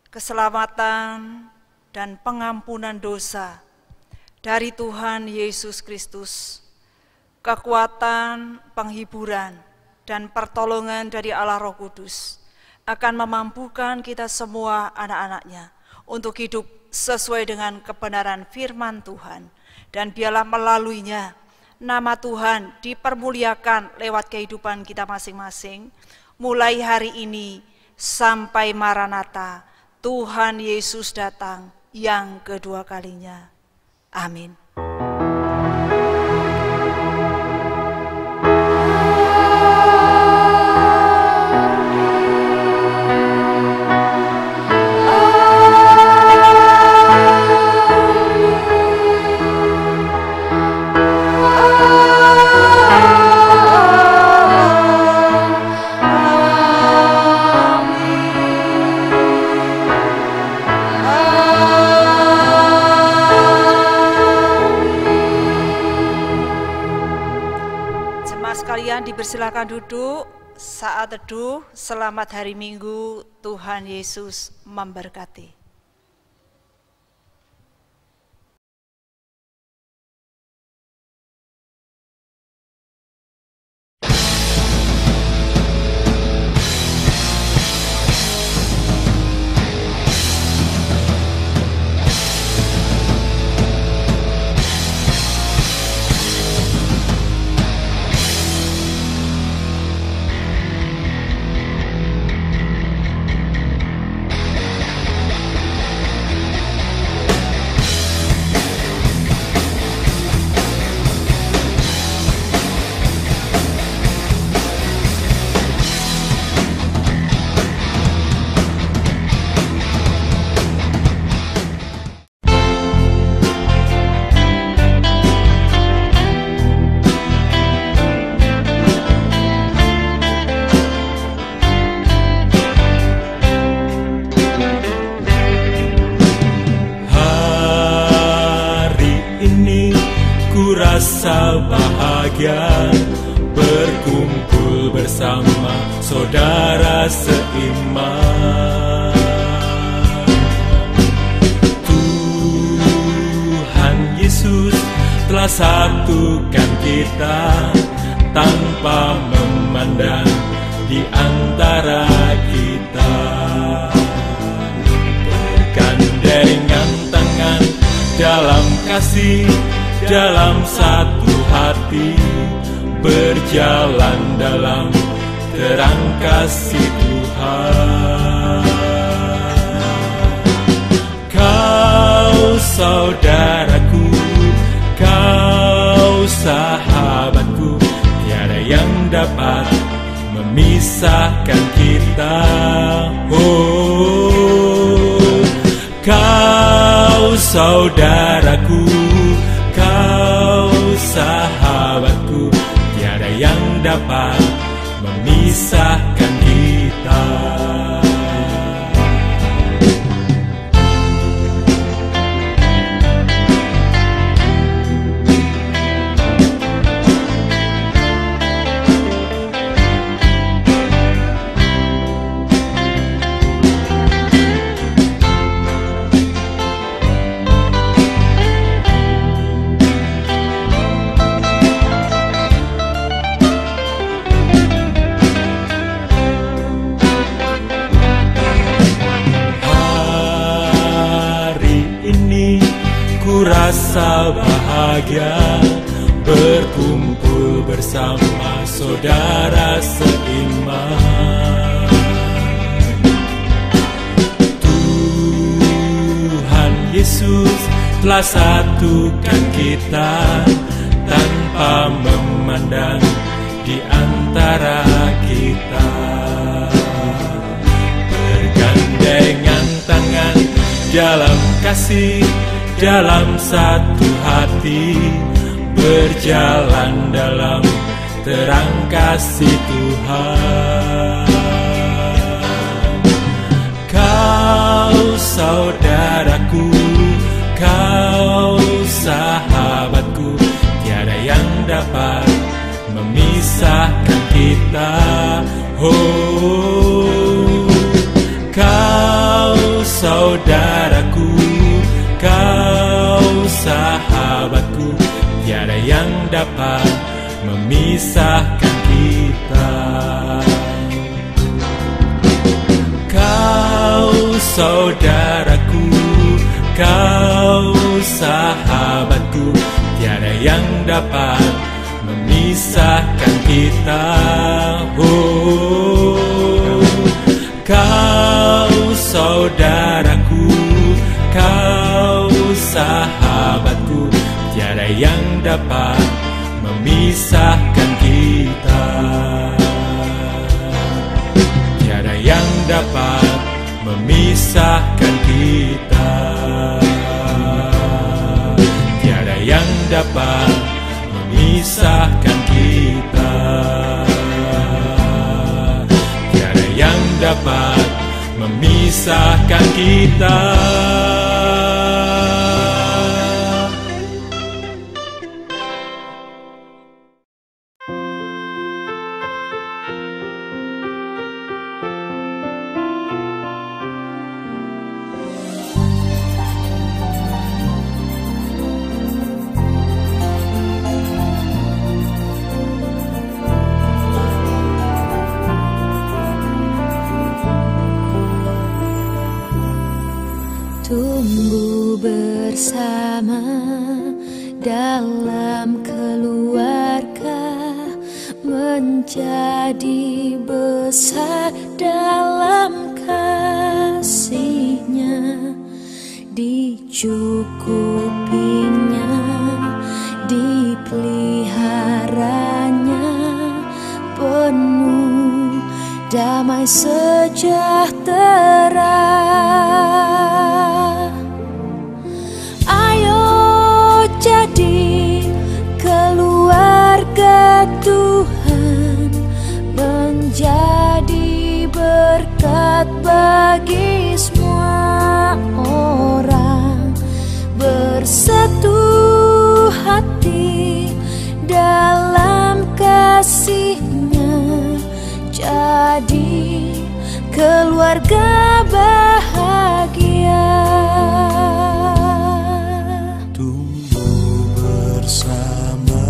Speaker 4: keselamatan dan pengampunan dosa dari Tuhan Yesus Kristus, kekuatan, penghiburan, dan pertolongan dari Allah Roh Kudus akan memampukan kita semua anak-anaknya untuk hidup sesuai dengan kebenaran firman Tuhan. Dan biarlah melaluinya nama Tuhan dipermuliakan lewat kehidupan kita masing-masing, mulai hari ini sampai Maranatha, Tuhan Yesus datang yang kedua kalinya. Amin. Dipersilakan duduk saat teduh. Selamat hari Minggu, Tuhan Yesus memberkati.
Speaker 5: bahagia berkumpul bersama saudara seiman. Tuhan Yesus telah satukan kita tanpa memandang di antara kita. Bergandengan tangan dalam kasih, dalam satu hati, berjalan dalam terang kasih Tuhan. Kau saudaraku, kau sahabatku, tiada yang dapat memisahkan kita. Oh, kau saudaraku, kau sahabatku, tiada yang dapat memisahkan kita. Rasa bahagia berkumpul bersama saudara seiman. telah satukan kita tanpa memandang di antara kita. Bergandengan tangan dalam kasih, dalam satu hati, berjalan dalam terang kasih Tuhan. Kau saudaraku, kau sahabatku, tiada yang dapat memisahkan kita. Oh, kau saudaraku, kau sahabatku, tiada yang dapat memisahkan kita. Kau saudaraku, kau sahabatku, tiada yang dapat memisahkan kita. Oh, kau saudaraku, kau sahabatku, tiada yang dapat memisahkan kita. Tiada yang dapat memisahkan kita. Tiada yang dapat memisahkan kita. Tiada yang dapat memisahkan kita.
Speaker 6: Tumbuh bersama dalam keluarga, menjadi besar dalam kasih-Nya, dicukupinya, dipeliharanya, penuh damai sejahtera. Jadi keluarga Tuhan, menjadi berkat bagi semua orang, bersatu hati dalam kasih-Nya, jadi keluarga bahagia.
Speaker 7: Bersama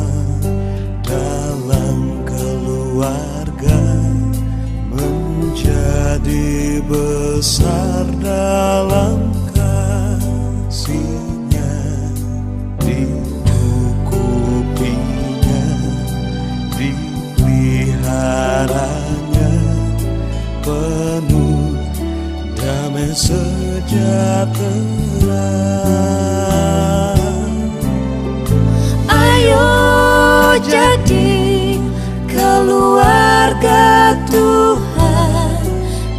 Speaker 7: dalam keluarga, menjadi besar dalam kasih-Nya, dicukupinya, dipeliharanya, penuh damai sejahtera.
Speaker 6: Jadi keluarga Tuhan,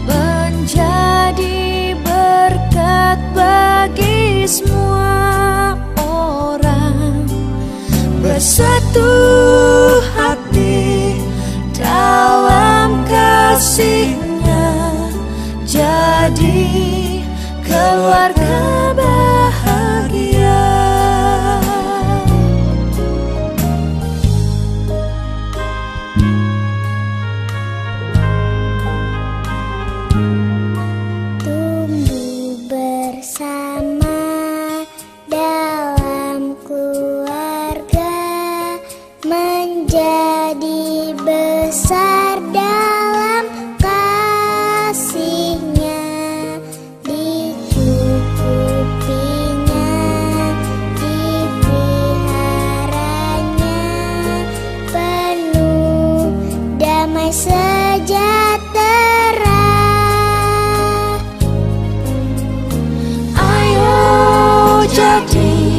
Speaker 6: menjadi berkat bagi semua orang, bersatu hati dalam kasih-Nya, jadi keluarga bahagia. Jadi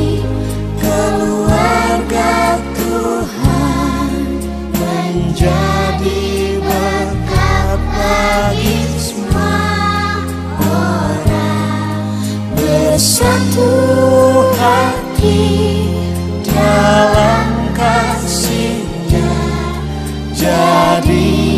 Speaker 7: menjadi berkat bagi semua orang, bersatu hati dalam kasih-Nya, jadi